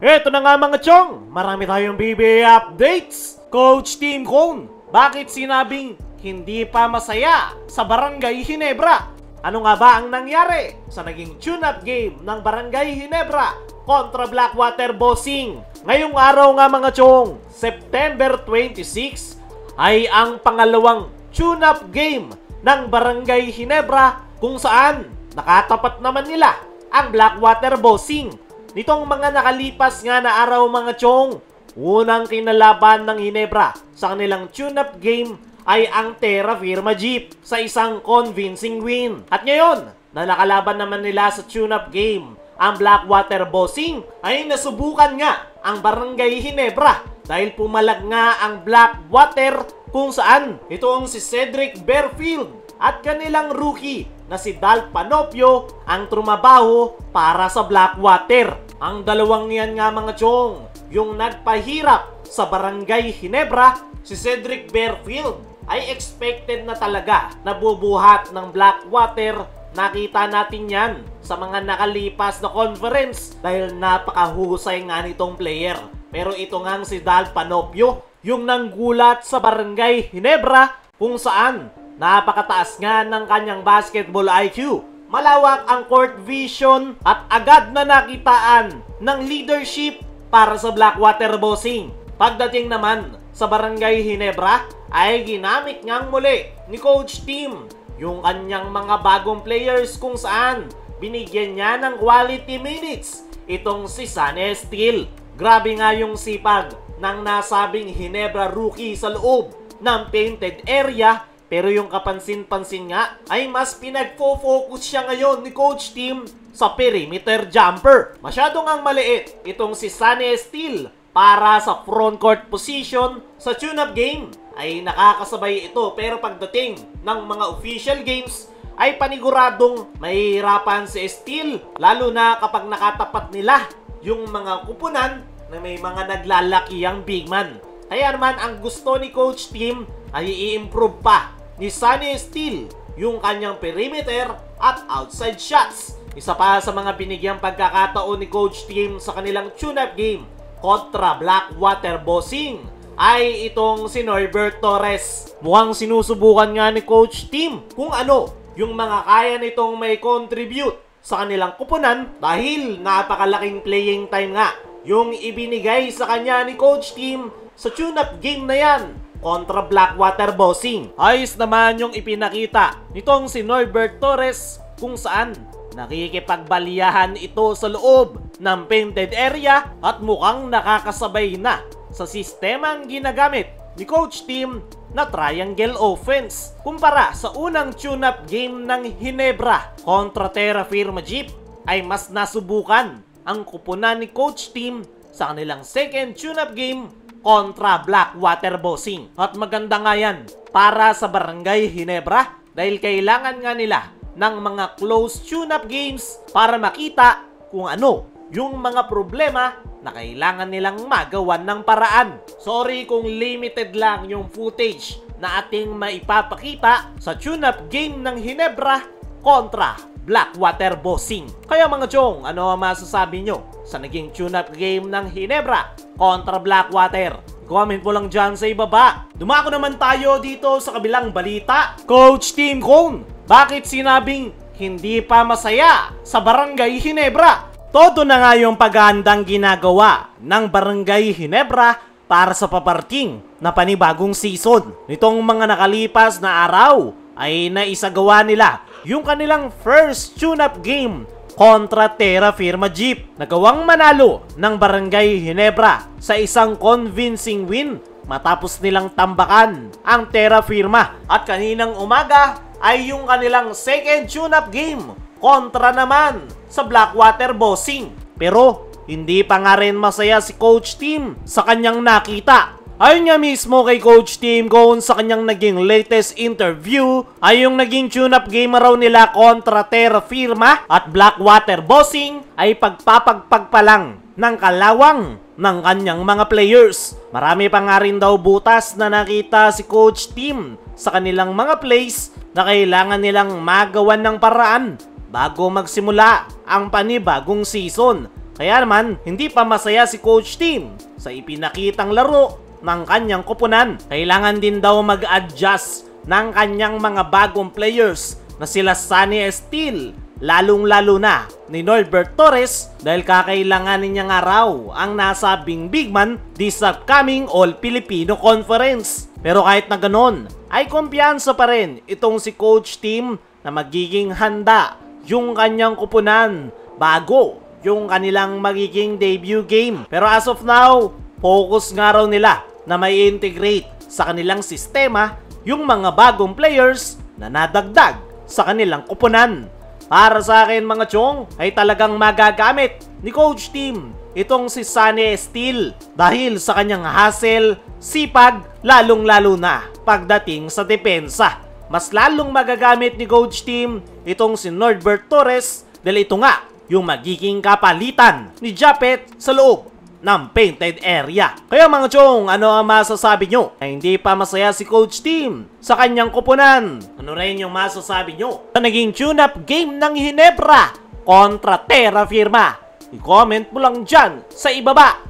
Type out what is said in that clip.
Eto na nga mga chong, marami tayong BBA updates. Coach Team Cone, bakit sinabing hindi pa masaya sa Barangay Ginebra? Ano nga ba ang nangyari sa naging tune-up game ng Barangay Ginebra kontra Blackwater Bossing? Ngayong araw nga mga chong, September 26, ay ang pangalawang tune-up game ng Barangay Ginebra kung saan nakatapat naman nila ang Blackwater Bossing. Nitong mga nakalipas nga na araw mga chong, unang kinalaban ng Ginebra sa kanilang tune-up game ay ang Terra Firma Jeep sa isang convincing win. At ngayon, na nakalaban naman nila sa tune-up game, ang Blackwater Bossing ay nasubukan nga ang Barangay Ginebra dahil pumalag nga ang Blackwater kung saan itong si Cedric Bearfield at kanilang rookie na si Dal Panopio ang trumabaho para sa Blackwater. Ang dalawang yan nga mga chong, yung nagpahirap sa Barangay Ginebra, si Cedric Bearfield, ay expected na talaga na bubuhat ng Blackwater. Nakita natin yan sa mga nakalipas na conference dahil napakahusay nga nitong player. Pero ito ngang si Dal Panopio, yung nanggulat sa Barangay Ginebra kung saan napakataas nga ng kanyang basketball IQ. Malawak ang court vision at agad na nakitaan ng leadership para sa Blackwater Bossing. Pagdating naman sa Barangay Ginebra ay ginamit ngang muli ni Coach Team yung kanyang mga bagong players kung saan binigyan niya ng quality minutes itong si Sunny Steele. Grabe nga yung sipag ng nasabing Ginebra rookie sa loob ng painted area. Pero yung kapansin-pansin nga ay mas pinagfo-focus siya ngayon ni Coach Team sa perimeter jumper. Masyadong ang maliit itong si Sunny Steele para sa front court position. Sa tune-up game ay nakakasabay ito, pero pagdating ng mga official games ay paniguradong mahihirapan si Steele, lalo na kapag nakatapat nila yung mga kupunan na may mga naglalakiyang big man. Kaya naman ang gusto ni Coach Team ay i-improve pa ni Sunny Steele yung kanyang perimeter at outside shots. Isa pa sa mga binigyang pagkakataon ni Coach Team sa kanilang tune-up game kontra Blackwater Bossing ay itong si Norbert Torres. Mukhang sinusubukan nga ni Coach Team kung ano yung mga kaya nitong may contribute sa kanilang kupunan dahil napakalaking playing time nga yung ibinigay sa kanya ni Coach Team sa tune-up game na yan kontra Blackwater Bossing. Ayos naman yung ipinakita nitong si Norbert Torres kung saan nakikipagbaliyahan ito sa loob ng painted area at mukhang nakakasabay na sa sistemang ginagamit ni Coach Team na triangle offense. Kumpara sa unang tune-up game ng Ginebra kontra Terra Firma Jeep ay mas nasubukan ang kupunan ni Coach Team sa kanilang second tune-up game kontra Blackwater Bossing. At maganda nga yan para sa Barangay Ginebra dahil kailangan nga nila ng mga close tune-up games para makita kung ano yung mga problema na kailangan nilang magawan ng paraan. Sorry kung limited lang yung footage na ating maipapakita sa tune-up game ng Ginebra kontra Blackwater Bossing. Kaya mga chong, ano ang masasabi nyo sa naging tune-up game ng Ginebra kontra Blackwater? Comment mo lang dyan sa ibaba. Dumako naman tayo dito sa kabilang balita. Coach Team Cone, bakit sinabing hindi pa masaya sa Barangay Ginebra? Todo na nga yung paghahandang ginagawa ng Barangay Ginebra para sa paparting na panibagong season. Nitong mga nakalipas na araw ay naisagawa nila yung kanilang first tune-up game kontra Terra Firma Jeep. Nagawang manalo ng Barangay Ginebra sa isang convincing win matapos nilang tambakan ang Terra Firma. At kaninang umaga ay yung kanilang second tune-up game kontra naman sa Blackwater Bossing. Pero hindi pa nga rin masaya si Coach Team sa kanyang nakita. Ayon nga mismo kay Coach Team Cone sa kanyang naging latest interview ay yung naging tune-up game raw nila kontra Terra Firma at Blackwater Bossing ay pagpapagpag pa lang ng kalawang ng kanyang mga players. Marami pa nga rin daw butas na nakita si Coach Team sa kanilang mga plays na kailangan nilang magawan ng paraan bago magsimula ang panibagong season. Kaya naman, hindi pa masaya si Coach Tim sa ipinakitang laro ng kanyang koponan. Kailangan din daw mag-adjust ng kanyang mga bagong players na sila Sunny Esteel, lalong-lalo na ni Norbert Torres dahil kakailanganin niya nga raw ang nasabing big man this upcoming All-Filipino Conference. Pero kahit na ganon, ay kumpiyansa pa rin itong si Coach Tim na magiging handa yung kanyang koponan bago yung kanilang magiging debut game. Pero as of now, focus nga raw nila na may integrate sa kanilang sistema yung mga bagong players na nadagdag sa kanilang koponan. Para sa akin mga chong, ay talagang magagamit ni Coach Tim itong si Sunny Esteel dahil sa kanyang hustle, sipag, lalong-lalo na pagdating sa depensa. Mas lalong magagamit ni Coach Tim itong si Norbert Torres dahil ito nga yung magiging kapalitan ni Japet sa loob ng painted area. Kaya mga chong, ano ang masasabi nyo na hindi pa masaya si Coach Tim sa kanyang koponan? Ano rin yung masasabi nyo sa naging tune-up game ng Ginebra kontra Terra Firma? I-comment mo lang dyan sa ibaba.